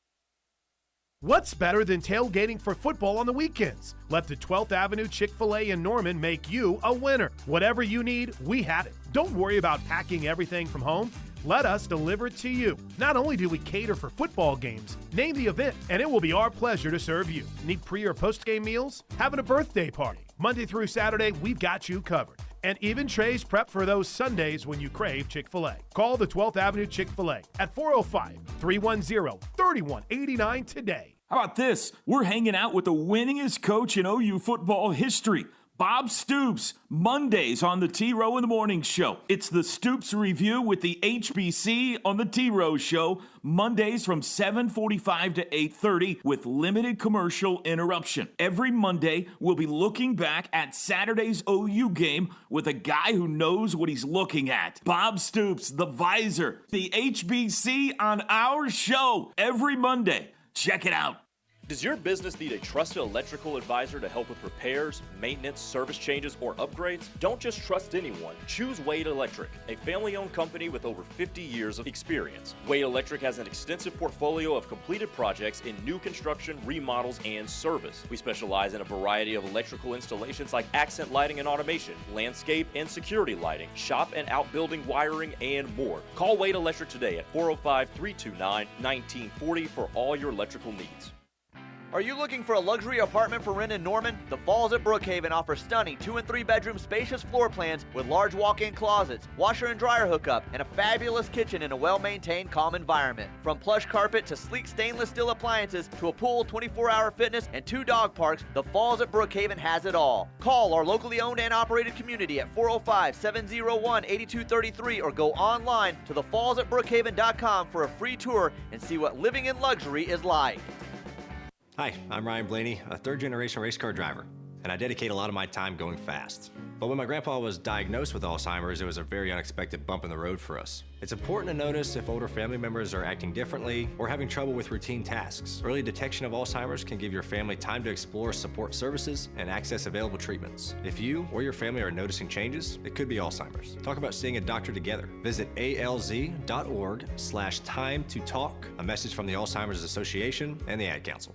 What's better than tailgating for football on the weekends? Let the 12th Avenue Chick-fil-A in Norman make you a winner. Whatever you need, we have it. Don't worry about packing everything from home. Let us deliver it to you. Not only do we cater for football games, name the event, and it will be our pleasure to serve you. Need pre- or post-game meals? Having a birthday party? Monday through Saturday, we've got you covered. And even trays prep for those Sundays when you crave Chick-fil-A. Call the 12th Avenue Chick-fil-A at 405-310-3189 today. How about this? We're hanging out with the winningest coach in OU football history, Bob Stoops, Mondays on the T-Row in the Morning Show. It's the Stoops Review with the HBC on the T-Row Show, Mondays from 7:45 to 8:30 with limited commercial interruption. Every Monday, we'll be looking back at Saturday's OU game with a guy who knows what he's looking at. Bob Stoops, the Visor, the HBC on our show every Monday. Check it out. Does your business need a trusted electrical advisor to help with repairs, maintenance, service changes, or upgrades? Don't just trust anyone. Choose Wade Electric, a family-owned company with over 50 years of experience. Wade Electric has an extensive portfolio of completed projects in new construction, remodels, and service. We specialize in a variety of electrical installations like accent lighting and automation, landscape and security lighting, shop and outbuilding wiring, and more. Call Wade Electric today at 405-329-1940 for all your electrical needs. Are you looking for a luxury apartment for rent in Norman? The Falls at Brookhaven offers stunning 2- and 3-bedroom spacious floor plans with large walk-in closets, washer and dryer hookup, and a fabulous kitchen in a well-maintained, calm environment. From plush carpet to sleek stainless steel appliances to a pool, 24-hour fitness, and 2 dog parks, the Falls at Brookhaven has it all. Call our locally owned and operated community at 405-701-8233 or go online to thefallsatbrookhaven.com for a free tour and see what living in luxury is like. Hi, I'm Ryan Blaney, a third-generation race car driver, and I dedicate a lot of my time going fast. But when my grandpa was diagnosed with Alzheimer's, it was a very unexpected bump in the road for us. It's important to notice if older family members are acting differently or having trouble with routine tasks. Early detection of Alzheimer's can give your family time to explore support services and access available treatments. If you or your family are noticing changes, it could be Alzheimer's. Talk about seeing a doctor together. Visit alz.org/time to talk. A message from the Alzheimer's Association and the Ad Council.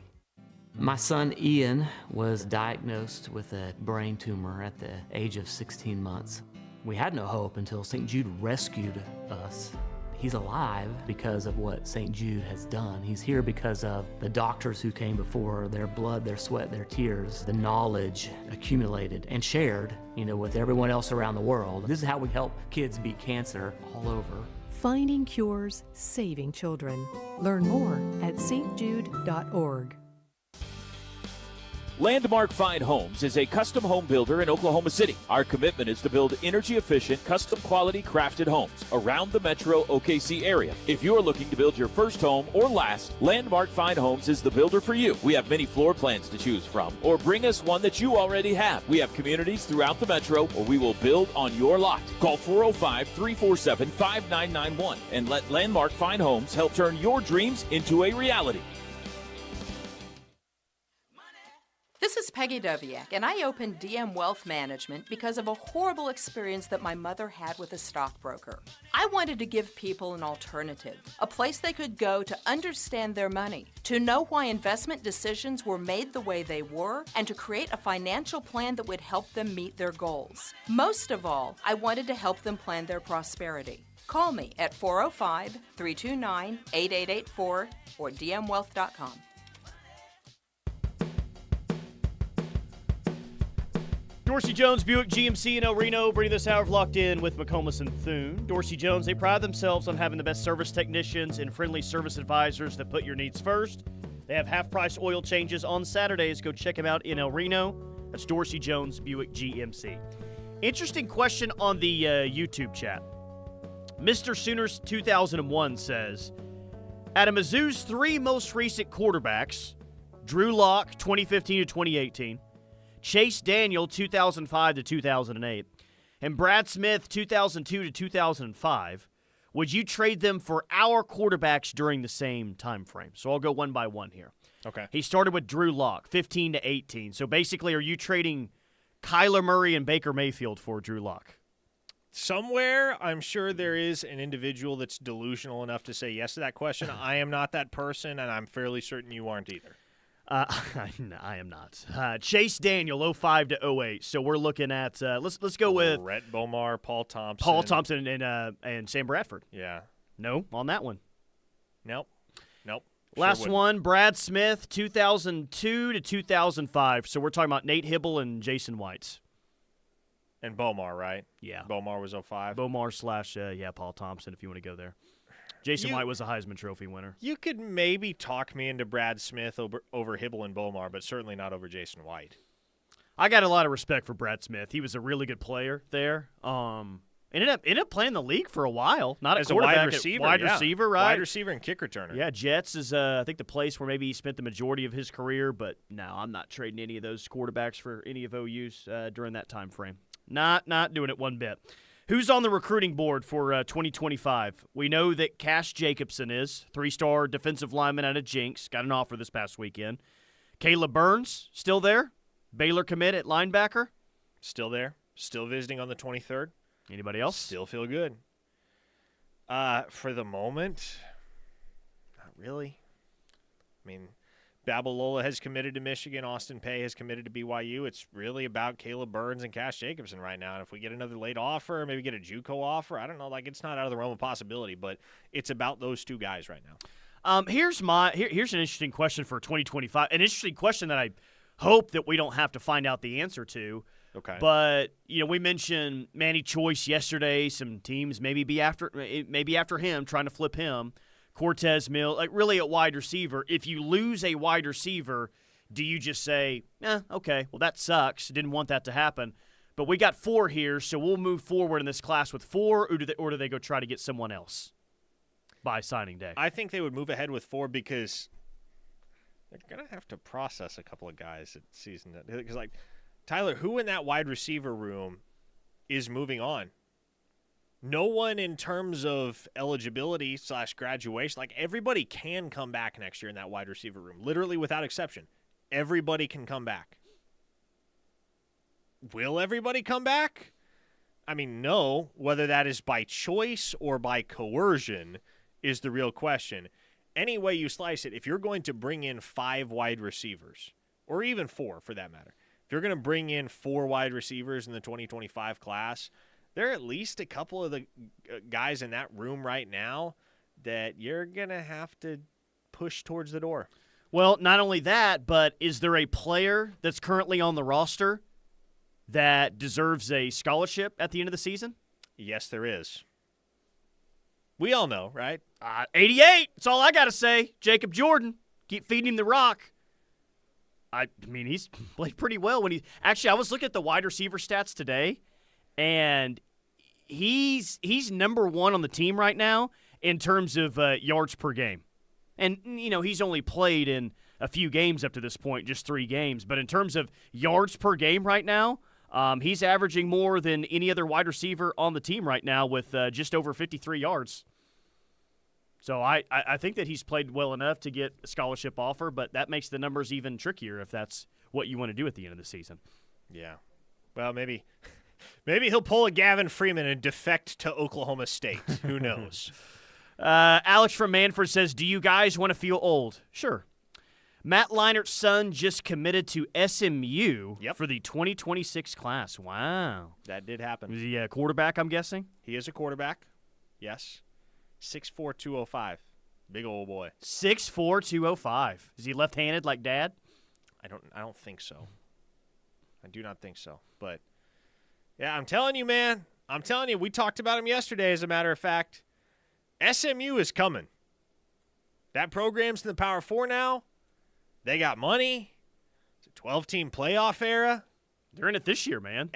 My son Ian was diagnosed with a brain tumor at the age of 16 months. We had no hope until St. Jude rescued us. He's alive because of what St. Jude has done. He's here because of the doctors who came before, their blood, their sweat, their tears, the knowledge accumulated and shared, with everyone else around the world. This is how we help kids beat cancer all over. Finding cures, saving children. Learn more at stjude.org. Landmark Fine Homes is a custom home builder in Oklahoma City. Our commitment is to build energy-efficient, custom-quality crafted homes around the metro OKC area. If you're looking to build your first home or last, Landmark Fine Homes is the builder for you. We have many floor plans to choose from, or bring us one that you already have. We have communities throughout the metro, or we will build on your lot. Call 405-347-5991 and let Landmark Fine Homes help turn your dreams into a reality. This is Peggy Doviak, and I opened DM Wealth Management because of a horrible experience that my mother had with a stockbroker. I wanted to give people an alternative, a place they could go to understand their money, to know why investment decisions were made the way they were, and to create a financial plan that would help them meet their goals. Most of all, I wanted to help them plan their prosperity. Call me at 405-329-8884 or dmwealth.com. Dorsey Jones Buick GMC in El Reno, bringing this hour of Locked In with McComas and Thune. Dorsey Jones, they pride themselves on having the best service technicians and friendly service advisors that put your needs first. They have half-price oil changes on Saturdays. Go check them out in El Reno. That's Dorsey Jones Buick GMC. Interesting question on the YouTube chat. Mr. Sooners 2001 says, out of Mizzou's 3 most recent quarterbacks, Drew Lock, 2015 to 2018, Chase Daniel, 2005 to 2008, and Brad Smith, 2002 to 2005, would you trade them for our quarterbacks during the same time frame? So I'll go one by one here. Okay. He started with Drew Lock, 15 to 18. So basically, are you trading Kyler Murray and Baker Mayfield for Drew Lock? Somewhere, I'm sure there is an individual that's delusional enough to say yes to that question. I am not that person, and I'm fairly certain you aren't either. I am not. Chase Daniel, 05 to 08. So we're looking at let's go with Brett Bomar, Paul Thompson, and Sam Bradford. Yeah. No, on that one. Nope. Last one, Brad Smith, 2002 to 2005. So we're talking about Nate Hibble and Jason Whites. And Bomar, right? Yeah. Bomar was 05. Bomar / Paul Thompson, if you want to go there. Jason White was a Heisman Trophy winner. You could maybe talk me into Brad Smith over Hibble and Bomar, but certainly not over Jason White. I got a lot of respect for Brad Smith. He was a really good player there. Ended up playing the league for a while. Not as a wide receiver. Wide receiver, right? Wide receiver and kick returner. Yeah, Jets is I think the place where maybe he spent the majority of his career. But no, I'm not trading any of those quarterbacks for any of OU's during that time frame. Not doing it one bit. Who's on the recruiting board for 2025? We know that Cash Jacobson is 3-star defensive lineman out of Jinx. Got an offer this past weekend. Caleb Burns, still there. Baylor commit at linebacker. Still there. Still visiting on the 23rd. Anybody else? Still feel good. For the moment, not really. I mean, Babalola has committed to Michigan. Austin Peay has committed to BYU. It's really about Caleb Burns and Cash Jacobson right now. And if we get another late offer, maybe get a JUCO offer, I don't know. Like, it's not out of the realm of possibility, but it's about those two guys right now. Here's an interesting question for 2025. An interesting question that I hope that we don't have to find out the answer to. Okay. But, we mentioned Manny Choice yesterday. Some teams maybe after him, trying to flip him. Cortez Mill, like really at wide receiver. If you lose a wide receiver, do you just say, okay, well, that sucks. Didn't want that to happen. But we got 4 here, so we'll move forward in this class with 4, or do they go try to get someone else by signing day? I think they would move ahead with 4 because they're going to have to process a couple of guys at season. Because, like, Tyler, who in that wide receiver room is moving on? No one in terms of eligibility / graduation. Like, everybody can come back next year in that wide receiver room, literally without exception. Everybody can come back. Will everybody come back? I mean, no. Whether that is by choice or by coercion is the real question. Any way you slice it, if you're going to bring in 5 wide receivers, or even 4 for that matter, if you're going to bring in 4 wide receivers in the 2025 class, there are at least a couple of the guys in that room right now that you're going to have to push towards the door. Well, not only that, but is there a player that's currently on the roster that deserves a scholarship at the end of the season? Yes, there is. We all know, right? 88. That's all I got to say. Jacob Jordan. Keep feeding him the rock. I mean, he's played pretty well when he – actually, I was looking at the wide receiver stats today, and he's number 1 on the team right now in terms of yards per game. And, he's only played in a few games up to this point, just 3 games. But in terms of yards per game right now, he's averaging more than any other wide receiver on the team right now with just over 53 yards. So I think that he's played well enough to get a scholarship offer, but that makes the numbers even trickier if that's what you want to do at the end of the season. Yeah. Well, maybe he'll pull a Gavin Freeman and defect to Oklahoma State. Who knows? Alex from Manford says, do you guys want to feel old? Sure. Matt Leinert's son just committed to SMU for the 2026 class. Wow. That did happen. Is he a quarterback, I'm guessing? He is a quarterback. Yes. 6'4", 205. Big old boy. 6'4", 205. Is he left-handed like Dad? I don't think so. I do not think so. But, yeah, I'm telling you, man. I'm telling you, we talked about him yesterday, as a matter of fact. SMU is coming. That program's in the Power 4 now. They got money. It's a 12-team playoff era. They're in it this year, man.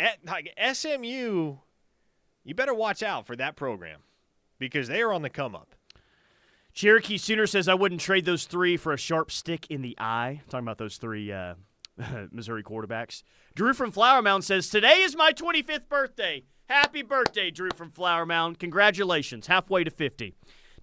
SMU, you better watch out for that program because they are on the come-up. Cherokee Sooner says, I wouldn't trade those 3 for a sharp stick in the eye. I'm talking about those 3 Missouri quarterbacks. Drew from Flower Mound says, today is my 25th birthday. Happy birthday, Drew from Flower Mound. Congratulations. Halfway to 50.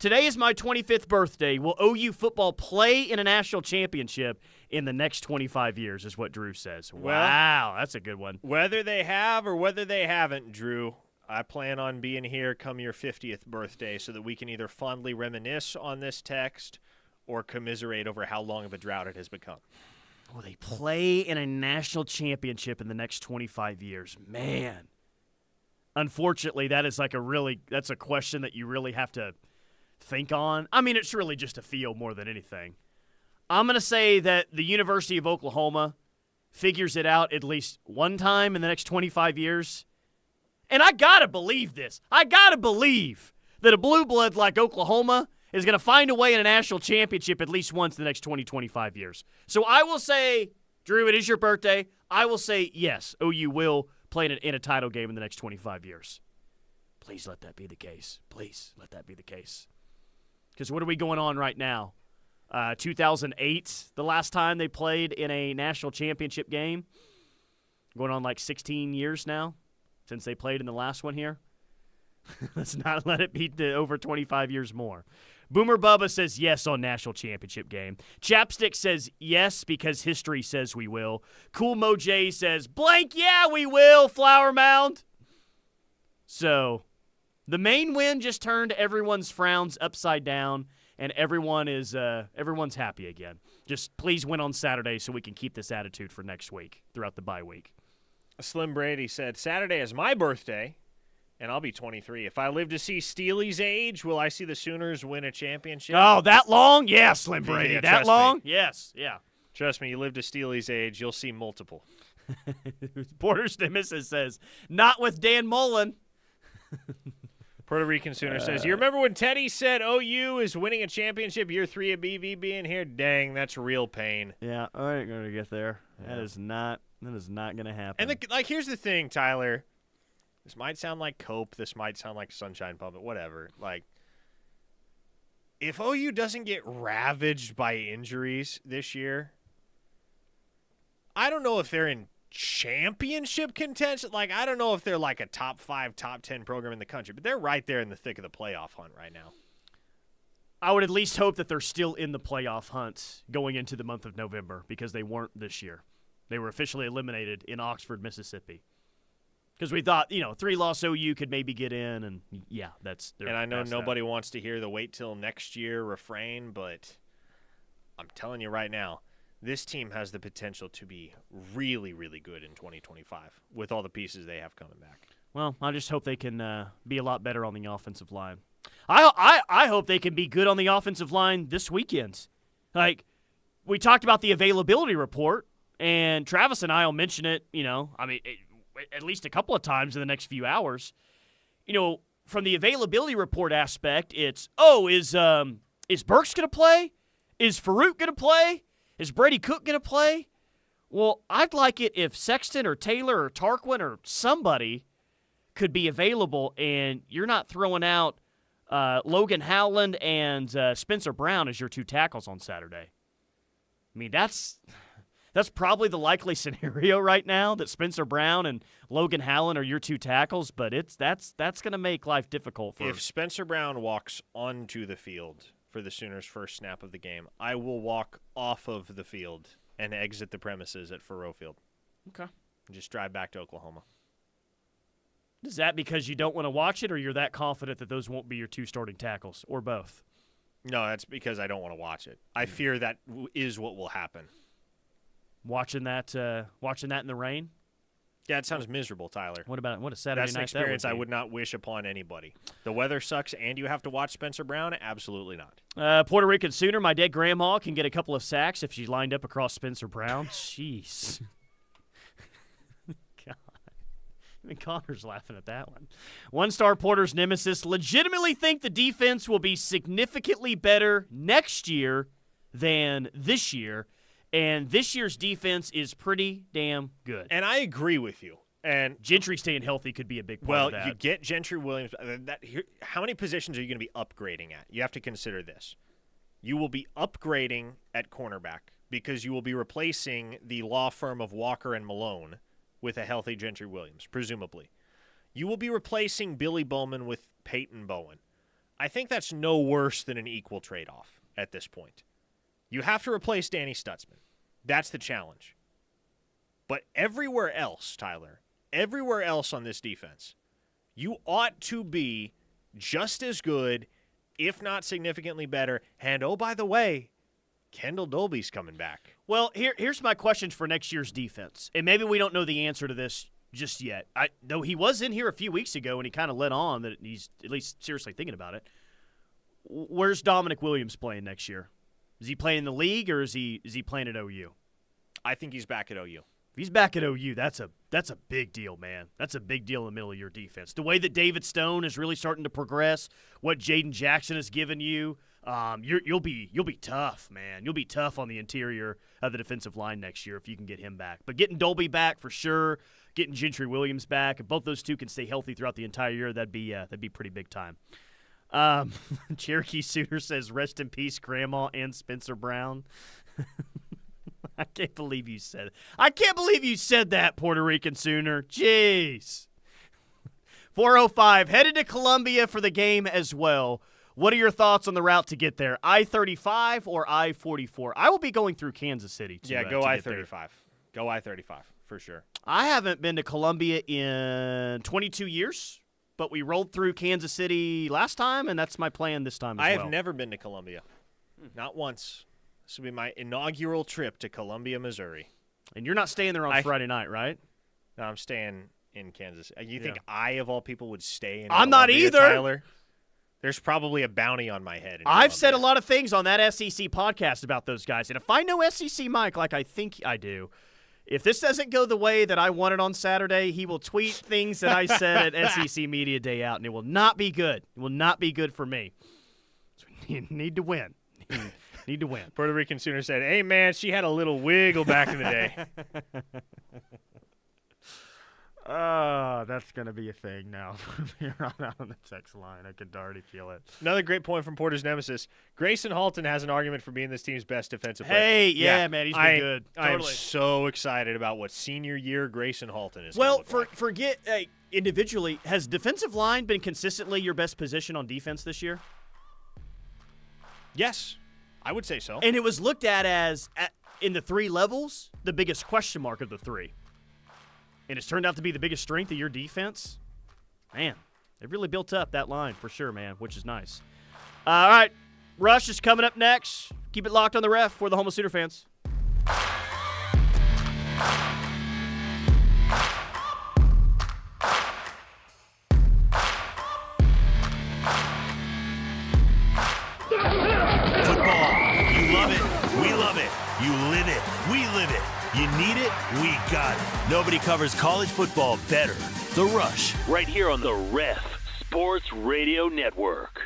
Today is my 25th birthday. Will OU football play in a national championship in the next 25 years, is what Drew says. Wow, that's a good one. Whether they have or whether they haven't, Drew, I plan on being here come your 50th birthday so that we can either fondly reminisce on this text or commiserate over how long of a drought it has become. Will they play in a national championship in the next 25 years? Man. Unfortunately, that's a question that you really have to think on. I mean, it's really just a feel more than anything. I'm going to say that the University of Oklahoma figures it out at least one time in the next 25 years. And I got to believe this. I got to believe that a blue blood like Oklahoma is going to find a way in a national championship at least once in the next 20, 25 years. So I will say, Drew, it is your birthday. I will say, yes, OU will play in a title game in the next 25 years. Please let that be the case. Please let that be the case. Because what are we going on right now? 2008, the last time they played in a national championship game. Going on like 16 years now since they played in the last one here. Let's not let it be over 25 years more. Boomer Bubba says yes on national championship game. Chapstick says yes because history says we will. Cool Mo J says blank, yeah, we will, Flower Mound. So the main win just turned everyone's frowns upside down, and everyone's happy again. Just please win on Saturday so we can keep this attitude for next week throughout the bye week. Slim Brady said, Saturday is my birthday, and I'll be 23. If I live to see Steely's age, will I see the Sooners win a championship? Oh, that long? Yeah, Slim Brady. Yeah, that long? Me. Yes, yeah. Trust me, you live to Steely's age, you'll see multiple. Porter's Nemesis says, not with Dan Mullen. Puerto Rican Sooner says, you remember when Teddy said OU is winning a championship year 3 of BV being here? Dang, that's real pain. Yeah, I ain't going to get there. Yeah. That is not going to happen. And here's the thing, Tyler. This might sound like cope. This might sound like sunshine puppet, whatever. Like, if OU doesn't get ravaged by injuries this year, I don't know if they're in championship contention. Like, I don't know if they're like a top 5, top 10 program in the country, but they're right there in the thick of the playoff hunt right now. I would at least hope that they're still in the playoff hunt going into the month of November because they weren't this year. They were officially eliminated in Oxford, Mississippi. Because we thought, 3-loss OU could maybe get in, and yeah, that's. And I know nobody wants to hear the wait till next year refrain, but I'm telling you right now, this team has the potential to be really, really good in 2025 with all the pieces they have coming back. Well, I just hope they can be a lot better on the offensive line. I hope they can be good on the offensive line this weekend. Like, we talked about the availability report, and Travis and I will mention it, at least a couple of times in the next few hours. From the availability report aspect, it's, is Burks going to play? Is Farouk going to play? Is Brady Cook going to play? Well, I'd like it if Sexton or Taylor or Tarquin or somebody could be available, and you're not throwing out Logan Howland and Spencer Brown as your 2 tackles on Saturday. I mean, that's probably the likely scenario right now, that Spencer Brown and Logan Howland are your 2 tackles, but that's going to make life difficult for. If Spencer Brown walks onto the field for the Sooners' first snap of the game, I will walk off of the field and exit the premises at Faroe Field. Okay. And just drive back to Oklahoma. Is that because you don't want to watch it, or you're that confident that those won't be your 2 starting tackles, or both? No, that's because I don't want to watch it. I fear that is what will happen. Watching that in the rain? Yeah, it sounds miserable, Tyler. What a Saturday That's night an experience that would I would not wish upon anybody. The weather sucks, and you have to watch Spencer Brown? Absolutely not. Puerto Rican Sooner, my dead grandma can get a couple of sacks if she's lined up across Spencer Brown. Jeez. God. Even Connor's laughing at that one. 1-star Porter's Nemesis legitimately think the defense will be significantly better next year than this year. And this year's defense is pretty damn good. And I agree with you. And Gentry staying healthy could be a big part of that. Well, you get Gentry Williams. How many positions are you going to be upgrading at? You have to consider this. You will be upgrading at cornerback because you will be replacing the law firm of Walker and Malone with a healthy Gentry Williams, presumably. You will be replacing Billy Bowman with Peyton Bowen. I think that's no worse than an equal trade-off at this point. You have to replace Danny Stutzman. That's the challenge. But everywhere else, Tyler, everywhere else on this defense, you ought to be just as good, if not significantly better. And, oh, by the way, Kendall Dolby's coming back. Well, here's my question for next year's defense. And maybe we don't know the answer to this just yet. Though he was in here a few weeks ago and he kind of let on that he's at least seriously thinking about it. Where's Dominic Williams playing next year? Is he playing in the league or is he playing at OU? I think he's back at OU. If he's back at OU, that's a big deal, man. That's a big deal in the middle of your defense. The way that David Stone is really starting to progress, what Jaden Jackson has given you, you'll be tough, man. You'll be tough on the interior of the defensive line next year if you can get him back. But getting Dolby back for sure, getting Gentry Williams back, if both those two can stay healthy throughout the entire year, that'd be pretty big time. Cherokee Sooner says, rest in peace, Grandma and Spencer Brown. I can't believe you said it. I can't believe you said that, Puerto Rican Sooner. Jeez. 405, headed to Columbia for the game as well. What are your thoughts on the route to get there? I-35 or I-44? I will be going through Kansas City. Go I-35. Go I-35, for sure. I haven't been to Columbia in 22 years, but we rolled through Kansas City last time, and that's my plan this time as well. I have never been to Columbia. Not once. This will be my inaugural trip to Columbia, Missouri. And you're not staying there on Friday night, right? No, I'm staying in Kansas. You think I, of all people, would stay in I'm Columbia, not either. Tyler? There's probably a bounty on my head. I've said a lot of things on that SEC podcast about those guys. And if I know SEC Mike like I think I do, if this doesn't go the way that I wanted on Saturday, he will tweet things that I said at SEC Media Day Out, and it will not be good. It will not be good for me. So you need to win. Need to win. Puerto Rican Sooner said, hey, man, she had a little wiggle back in the day. That's going to be a thing now from here on out on the text line. I could already feel it. Another great point from Porter's nemesis. Grayson Halton has an argument for being this team's best defensive player. Hey, yeah, man, he's been good. I am so excited about what senior year Grayson Halton is. Well, forget individually, has defensive line been consistently your best position on defense this year? Yes, I would say so. And it was looked at as, in the three levels, the biggest question mark of the three. And it's turned out to be the biggest strength of your defense. Man, they've really built up that line for sure, man, which is nice. All right, Rush is coming up next. Keep it locked on the ref for the home of Sooner fans. You live it. We live it. You need it. We got it. Nobody covers college football better. The Rush, right here on the Ref Sports Radio Network.